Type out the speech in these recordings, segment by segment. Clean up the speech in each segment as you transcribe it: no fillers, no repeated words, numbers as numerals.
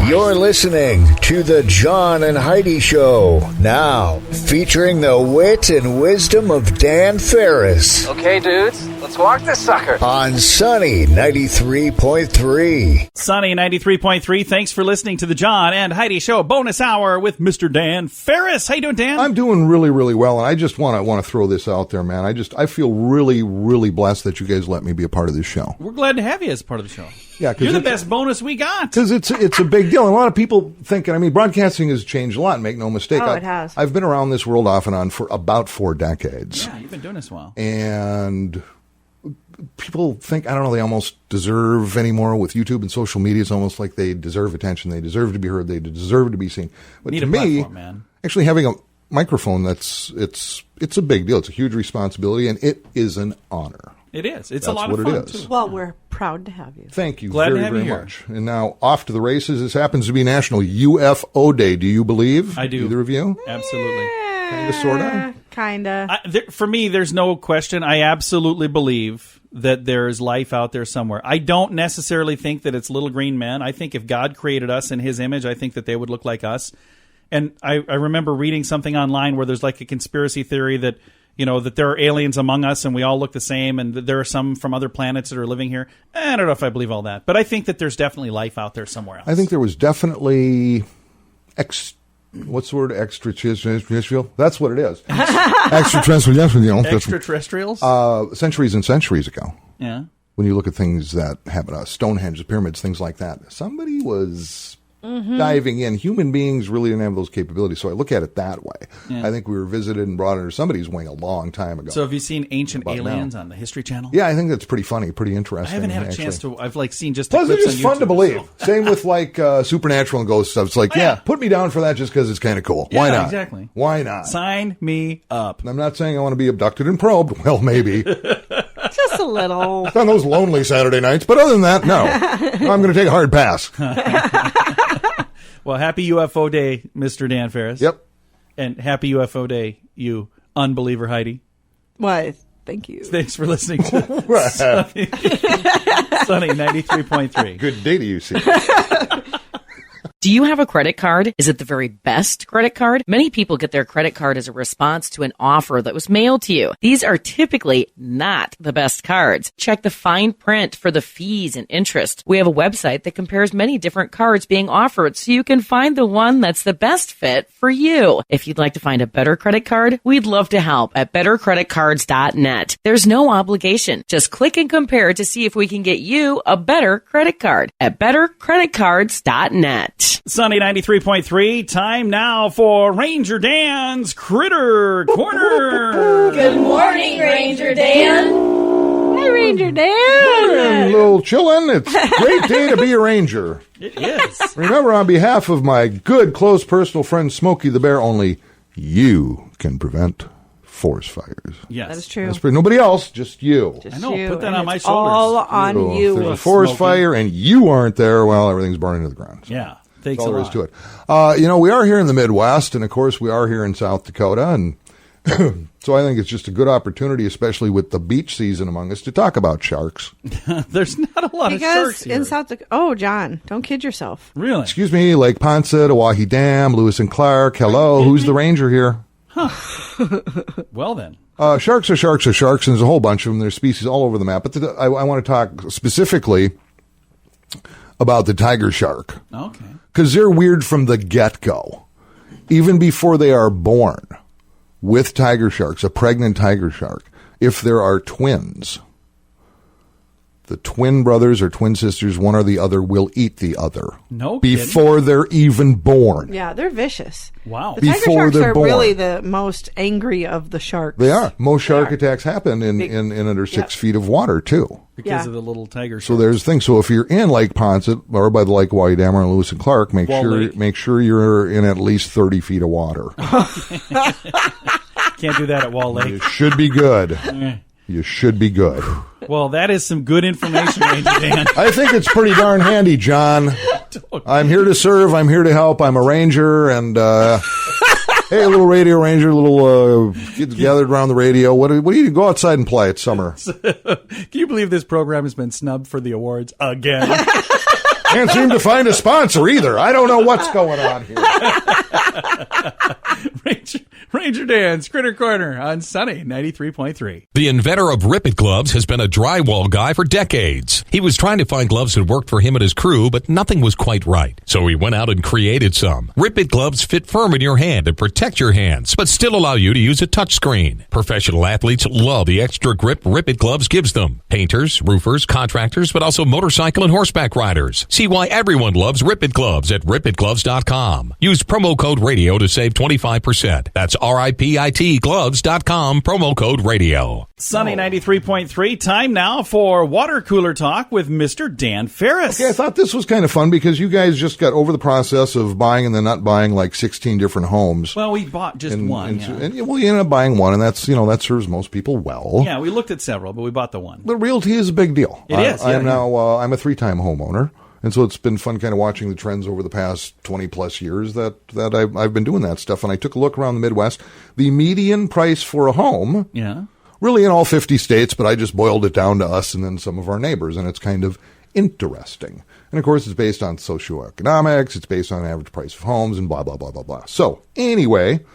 You're listening to the John and Heidi Show, now featuring the wit and wisdom of Dan Farris. Okay, dudes, let's walk this sucker. On Sunny 93.3. Sunny 93.3, thanks for listening to the John and Heidi Show bonus hour with Mr. Dan Farris. How you doing, Dan? I'm doing really, really well, and I just want to throw this out there, man. I feel really, really blessed that you guys let me be a part of this show. We're glad to have you as part of the show. Yeah, you're the best bonus we got. Because it's a big deal. And a lot of people thinking, I mean, broadcasting has changed a lot, make no mistake. Oh, it has. I've been around this world off and on for about 4 decades. Yeah, you've been doing this a while. And people think, I don't know, they almost deserve anymore with YouTube and social media. It's almost like they deserve attention. They deserve to be heard. They deserve to be seen. But Need to a me, platform, man. Actually having a microphone, it's a big deal. It's a huge responsibility, and it is an honor. It is. It's That's a lot of what fun, it is. too. Well, we're proud to have you. Thank you Glad to very, have you very here. much. And now off to the races. This happens to be National UFO Day. Do you believe? I do. Either of you? Absolutely. Kind of, sort of? Kind of. For me, there's no question. I absolutely believe that there is life out there somewhere. I don't necessarily think that it's little green men. I think if God created us in his image, I think that they would look like us. And I remember reading something online where there's like a conspiracy theory that, you know, that there are aliens among us and we all look the same and that there are some from other planets that are living here. I don't know if I believe all that, but I think that there's definitely life out there somewhere else. I think there was definitely what's the word? Extraterrestrial? That's what it is. Extraterrestrial. Extraterrestrials? Centuries and centuries ago. Yeah. When you look at things that happen, Stonehenge, the pyramids, things like that, somebody was diving in. Human beings really didn't have those capabilities, so I look at it that way. Yeah. I think we were visited and brought under somebody's wing a long time ago. So have you seen Ancient Aliens on the History Channel? Yeah, I think that's pretty funny, pretty interesting. I haven't had a chance to. I've seen just Plus, clips it's just on fun to YouTube, believe. so. Same with like supernatural and ghost stuff. It's like, put me down for that just because it's kind of cool. Yeah, Why not? Exactly. Why not? Sign me up. I'm not saying I want to be abducted and probed. Well, maybe. Just a little. On those lonely Saturday nights. But other than that, no. I'm going to take a hard pass. Well, happy UFO Day, Mr. Dan Farris. Yep. And happy UFO Day, you unbeliever Heidi. Why, thank you. Thanks for listening to Sunny 93.3. Good day to you, see. Do you have a credit card? Is it the very best credit card? Many people get their credit card as a response to an offer that was mailed to you. These are typically not the best cards. Check the fine print for the fees and interest. We have a website that compares many different cards being offered so you can find the one that's the best fit for you. If you'd like to find a better credit card, we'd love to help at bettercreditcards.net. There's no obligation. Just click and compare to see if we can get you a better credit card at bettercreditcards.net. Sunny 93.3, time now for Ranger Dan's Critter Corner. Good morning, Ranger Dan. Hi, Ranger Dan. A little chillin'. It's a great day to be a ranger. It is. Remember, on behalf of my good, close personal friend Smokey the Bear, only you can prevent forest fires. Yes. That is true. That's for nobody else, just you. Just I know, you, put that and on my it's shoulders. all on So if you. there's a forest Smokey. fire and you aren't there, well, everything's burning to the ground. So. Yeah. Thanks That's all a there lot. is to it. We are here in the Midwest, and of course we are here in South Dakota, and so I think it's just a good opportunity, especially with the beach season among us, to talk about sharks. There's not a lot of sharks Because here. in South Dakota, oh, John, don't kid yourself. Really? Excuse me, Lake Ponce, Oahe Dam, Lewis and Clark. Hello, who's the ranger here? Well then. Sharks are sharks are sharks, and there's a whole bunch of them. There's species all over the map, but I want to talk specifically about the tiger shark. Okay. Because they're weird from the get-go. Even before they are born, with tiger sharks, a pregnant tiger shark, if there are twins, the twin brothers or twin sisters, one or the other, will eat the other. No before they're even born. Yeah, they're vicious. Wow. The tiger Before sharks they're are born. really the most angry of the sharks. They are. Most shark are. attacks happen in under 6 feet of water, too. Because of the little tiger So sharks. there's things. So if you're in Lake Ponce or by the Lake Oahe Dam or in Lewis and Clark, make Lake. sure you're in at least 30 feet of water. Can't do that at Wall Lake. You should be good. You should be good. Well, that is some good information, Ranger Dan. I think it's pretty darn handy, John. I'm here to serve. I'm here to help. I'm a ranger, and hey, a little radio ranger, a little kids gathered around the radio. What do you go outside and play? It's summer. Can you believe this program has been snubbed for the awards again? Can't seem to find a sponsor either. I don't know what's going on here. Ranger Dan's Critter Corner on Sunny 93.3. The inventor of Rip It gloves has been a drywall guy for decades. He was trying to find gloves that worked for him and his crew, but nothing was quite right. So he went out and created some. Rip It gloves fit firm in your hand and protect your hands, but still allow you to use a touchscreen. Professional athletes love the extra grip Rip It gloves gives them. Painters, roofers, contractors, but also motorcycle and horseback riders. See why everyone loves Rip It gloves at ripitgloves.com. Use promo code radio to save 25%. That's RIPIT gloves.com, promo code radio. Sunny 93.3. Time now for Water Cooler Talk with Mr. Dan Farris. Okay, I thought this was kind of fun because you guys just got over the process of buying and then not buying like 16 different homes. Well, we bought just one. Well, you ended up buying one, and that's, that serves most people well. Yeah, we looked at several, but we bought the one. But realty is a big deal. It is. I'm a 3-time homeowner. And so it's been fun kind of watching the trends over the past 20-plus years that I've been doing that stuff. And I took a look around the Midwest. The median price for a home, really in all 50 states, but I just boiled it down to us and then some of our neighbors. And it's kind of interesting. And, of course, it's based on socioeconomics. It's based on average price of homes and blah, blah, blah, blah, blah. So, anyway.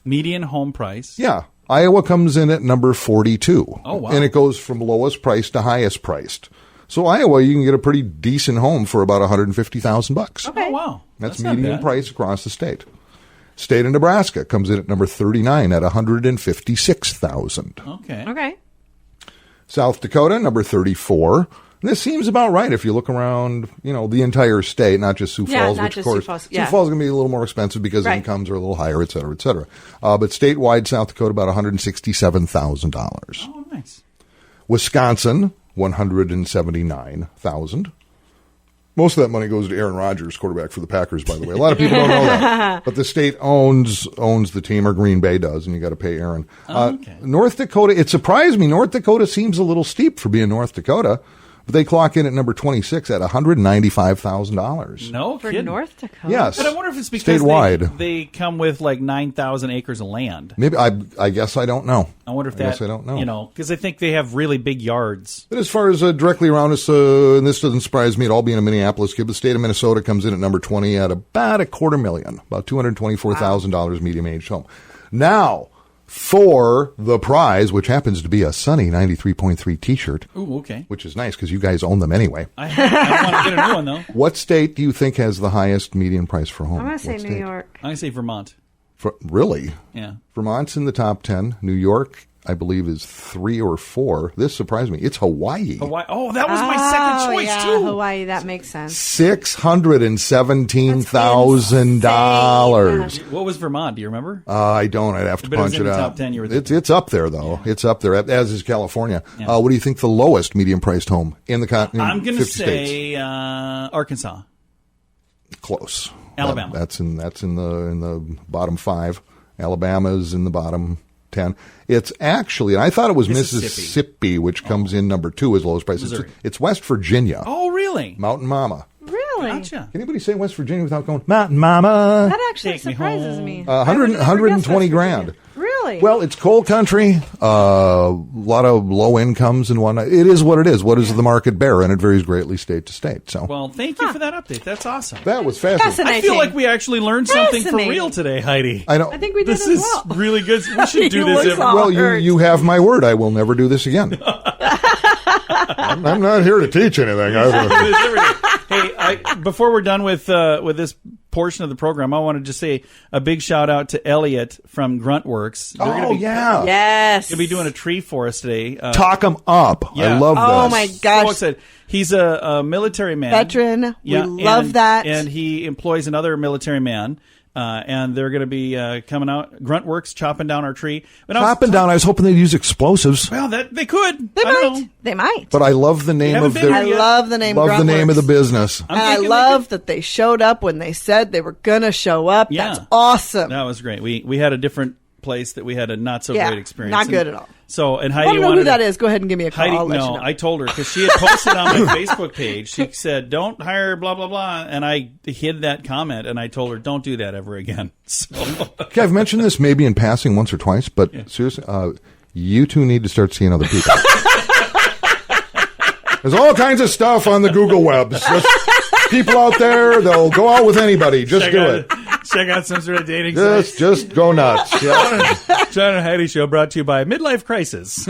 Median home price. Yeah. Iowa comes in at number 42. Oh, wow. And it goes from lowest priced to highest priced. So Iowa, you can get a pretty decent home for about $150,000. Okay. Oh, wow. That's median price across the state. State of Nebraska comes in at number 39 at $156,000. Okay. South Dakota, number 34. And this seems about right if you look around, the entire state, not just Sioux Falls, which, of course, Sioux Falls is going to be a little more expensive because incomes are a little higher, et cetera, et cetera. But statewide, South Dakota, about $167,000. Oh, nice. Wisconsin, $179,000. Most of that money goes to Aaron Rodgers, quarterback for the Packers, by the way. A lot of people don't know that. But the state owns the team, or Green Bay does, and you got to pay Aaron. North Dakota, it surprised me. North Dakota seems a little steep for being North Dakota. But they clock in at number 26 at $195,000. No for kidding. North Dakota. Yes. But I wonder if it's because statewide. They come with like 9,000 acres of land. Maybe I guess I don't know. I wonder if I guess I don't know. Because I think they have really big yards. But as far as directly around us, and this doesn't surprise me at all, being a Minneapolis kid, the state of Minnesota comes in at number 20 at about $250,000, about $224,000 medium-aged home. Now, for the prize, which happens to be a Sunny 93.3 T-shirt. Ooh, okay. Which is nice because you guys own them anyway. I want to get a new one, though. What state do you think has the highest median price for a home? I'm going to say New York. I'm going to say Vermont. Really? Yeah. Vermont's in the top 10. New York, I believe, is 3 or 4. This surprised me. It's Hawaii. Oh, that was my second choice, too. Hawaii, that makes sense. $617,000. What was Vermont? Do you remember? I don't. I'd have to punch it out. Top 10, you were it's up there, though. Yeah. It's up there, as is California. Yeah. What do you think the lowest medium-priced home in the continent? I'm going to say Arkansas. Close. Alabama. That's in the bottom 5. Alabama's in the bottom 10. It's actually, and I thought it was Mississippi, which comes in number 2 as lowest price. It's West Virginia. Oh, really? Mountain Mama. Really? Gotcha. Can anybody say West Virginia without going, Mountain Mama? That actually surprises me. 120 grand. Really? Well, it's coal country, a lot of low incomes and whatnot. It is what it is. What does the market bear? And it varies greatly state to state. So, well, thank you for that update. That's awesome. That was fascinating. I feel like we actually learned something for real today, Heidi. I think we did this as well. This is really good. We should do this every Well, you have my word. I will never do this again. I'm not here to teach anything. Hey, before we're done with this portion of the program, I want to just say a big shout out to Elliot from Gruntworks. Yeah. Yes. He'll be doing a tree for us today. Talk him up. Yeah. I love this. Oh, my gosh. So he's a military man. Veteran. Yeah, we love that. And he employs another military man. And they're going to be coming out, Gruntworks, chopping down our tree. Chopping down, I was hoping they'd use explosives. Well, they could. They might. But I love the name of I love the name Love the name of the business. And I love that they showed up when they said they were going to show up. Yeah. That's awesome. That was great. We had a different place that we had a not so great experience. Not good at all. So, and I Heidi don't know who that is. Go ahead and give me a call. Heidi, I'll let you know. I told her because she had posted on my Facebook page. She said, "Don't hire blah blah blah," and I hid that comment. And I told her, "Don't do that ever again." So. Okay, I've mentioned this maybe in passing once or twice, but seriously, you two need to start seeing other people. There's all kinds of stuff on the Google webs. people out there, they'll go out with anybody. Just do it. Check out some sort of dating site. Just go nuts. Yeah. John and Heidi Show brought to you by Midlife Crisis.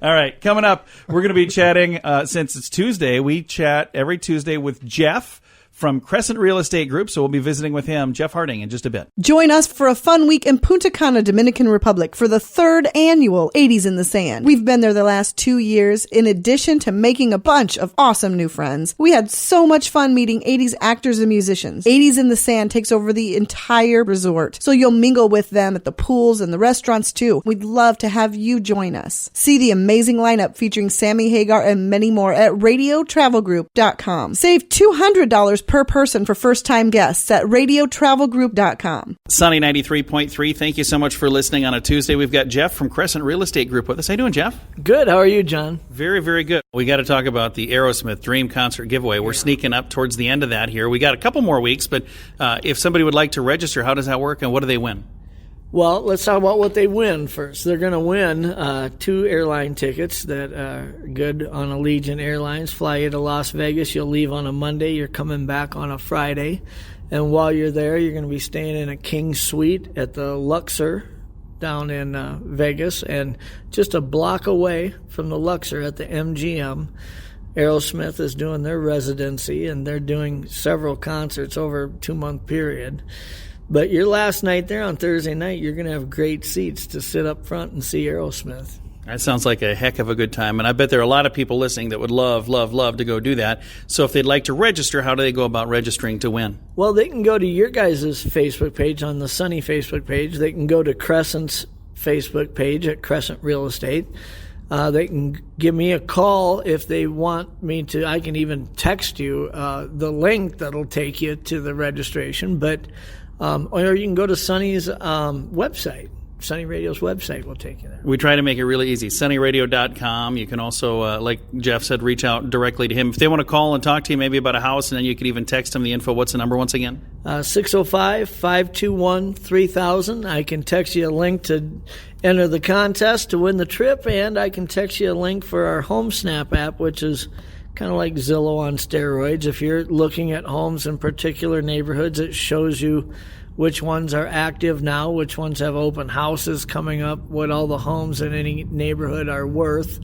All right, coming up, we're going to be chatting, since it's Tuesday, we chat every Tuesday with Jeff from Crescent Real Estate Group, so we'll be visiting with him, Jeff Harding, in just a bit. Join us for a fun week in Punta Cana, Dominican Republic for the 3rd annual 80s in the Sand. We've been there the last 2 years. In addition to making a bunch of awesome new friends, we had so much fun meeting 80s actors and musicians. 80s in the Sand takes over the entire resort, so you'll mingle with them at the pools and the restaurants too. We'd love to have you join us. See the amazing lineup featuring Sammy Hagar and many more at radiotravelgroup.com. Save $200 per person for first-time guests at radiotravelgroup.com. Sunny 93.3, thank you so much for listening on a Tuesday. We've got Jeff from Crescent Real Estate Group with us. How you doing, Jeff? Good. How are you, John? Very, very good. We got to talk about the Aerosmith Dream Concert giveaway. We're sneaking up towards the end of that here. We got a couple more weeks, but if somebody would like to register, how does that work and what do they win? Well, let's talk about what they win first. They're going to win 2 airline tickets that are good on Allegiant Airlines. Fly you to Las Vegas. You'll leave on a Monday. You're coming back on a Friday. And while you're there, you're going to be staying in a king suite at the Luxor down in Vegas. And just a block away from the Luxor at the MGM, Aerosmith is doing their residency, and they're doing several concerts over a 2-month period. But your last night there on Thursday night, you're going to have great seats to sit up front and see Aerosmith. That sounds like a heck of a good time, and I bet there are a lot of people listening that would love, love, love to go do that. So if they'd like to register, how do they go about registering to win? Well, they can go to your guys' Facebook page on the Sunny Facebook page. They can go to Crescent's Facebook page at Crescent Real Estate. They can give me a call if they want me to. I can even text you the link that'll take you to the registration, but or you can go to Sunny's website. Sunny Radio's website will take you there. We try to make it really easy. sunnyradio.com. You can also, like Jeff said, reach out directly to him. If they want to call and talk to you maybe about a house, and then you could even text them the info. What's the number once again? 605-521-3000. I can text you a link to enter the contest to win the trip, and I can text you a link for our Home Snap app, which is kind of like Zillow on steroids. If you're looking at homes in particular neighborhoods, it shows you which ones are active now, which ones have open houses coming up, what all the homes in any neighborhood are worth.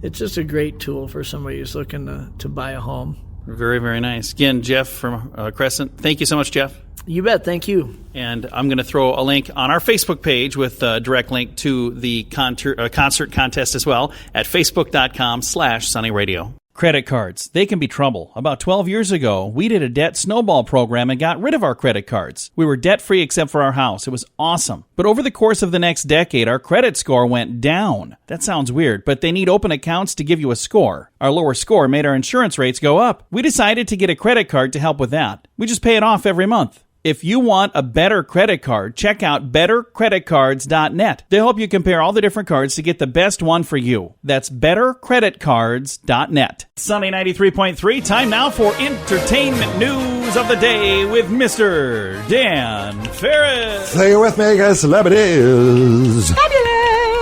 It's just a great tool for somebody who's looking to buy a home. Very, very nice. Again, Jeff from Crescent. Thank you so much, Jeff. You bet. Thank you. And I'm going to throw a link on our Facebook page with a direct link to the concert contest as well at facebook.com/sunnyradio. Credit cards. They can be trouble. About 12 years ago, we did a debt snowball program and got rid of our credit cards. We were debt-free except for our house. It was awesome. But over the course of the next decade, our credit score went down. That sounds weird, but they need open accounts to give you a score. Our lower score made our insurance rates go up. We decided to get a credit card to help with that. We just pay it off every month. If you want a better credit card, check out bettercreditcards.net. They'll help you compare all the different cards to get the best one for you. That's bettercreditcards.net. Sunny 93.3, time now for entertainment news of the day with Mr. Dan Farris. Say it with me, guys. Celebrities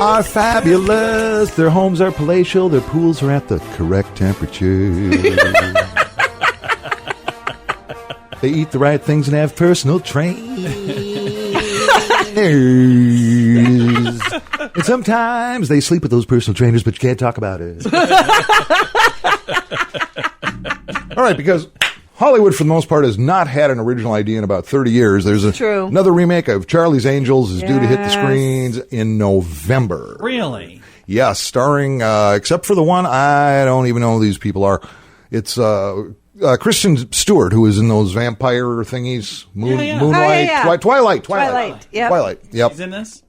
are fabulous. Their homes are palatial. Their pools are at the correct temperature. They eat the right things and have personal trainers. And sometimes they sleep with those personal trainers, but you can't talk about it. All right, because Hollywood, for the most part, has not had an original idea in about 30 years. There's another remake of Charlie's Angels is due to hit the screens in November. Really? Yes, starring, except for the one, I don't even know who these people are. It's Kristen Stewart, who is in those vampire thingies, Moonlight, Twilight. Yep. She's in this?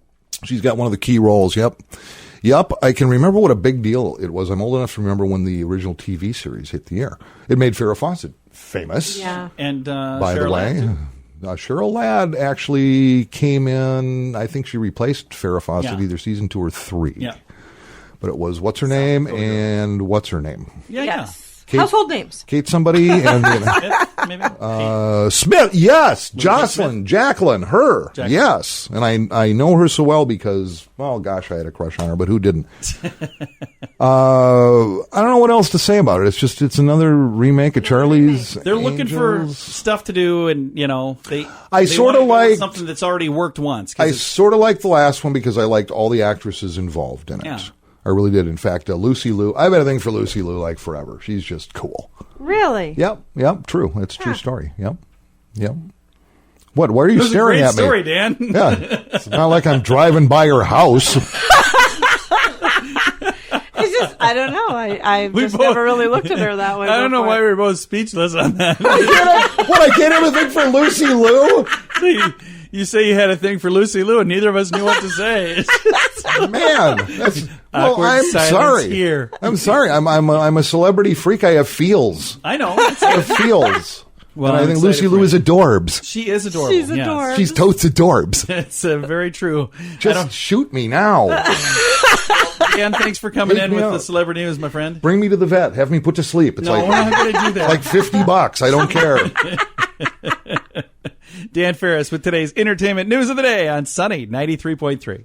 She's got one of the key roles, yep. I can remember what a big deal it was. I'm old enough to remember when the original TV series hit the air. It made Farrah Fawcett famous. Yeah. And by the way, Cheryl Ladd actually came in, I think she replaced Farrah Fawcett either season 2 or 3. Yeah. But it was What's Her Name and What's Her Name. Yeah. Yes. Household names. Kate somebody and Maybe? Smith. Yes, Jocelyn, Jacqueline, her. Jacqueline. Yes, and I know her so well because, well, gosh, I had a crush on her, but who didn't? I don't know what else to say about it. It's another remake of Charlie's. They're looking for Angels. stuff to do, and they sort wanna of go with like- something that's already worked once. 'cause I it's- sort of liked the last one because I liked all the actresses involved in it. Yeah. I really did. In fact, Lucy Liu, I've had a thing for Lucy Liu like forever. She's just cool. Really? Yep, true. It's a true story. Yep. What? Why are you It was staring a great at me? story, Dan. Yeah, it's not like I'm driving by her house. It's just, I don't know. I've just never really looked at her that way. I don't know before. why we were both speechless on that. I can't have a thing for Lucy Liu? You say you had a thing for Lucy Liu, and neither of us knew what to say. Man, Awkward I'm silence sorry. here. I'm sorry. I'm a celebrity freak. I have feels. I know. I have feels. Well, and I I'm think excited Lucy for Liu you. is adorbs. She is adorable. She's yes. adorable. She's totes adorbs. It's very true. Just shoot me now. Dan, thanks for coming Take in me with out. the celebrity news, my friend. Bring me to the vet. Have me put to sleep. It's No, we're not going to do that. like $50. I don't care. Dan Farris with today's entertainment news of the day on Sunny 93.3.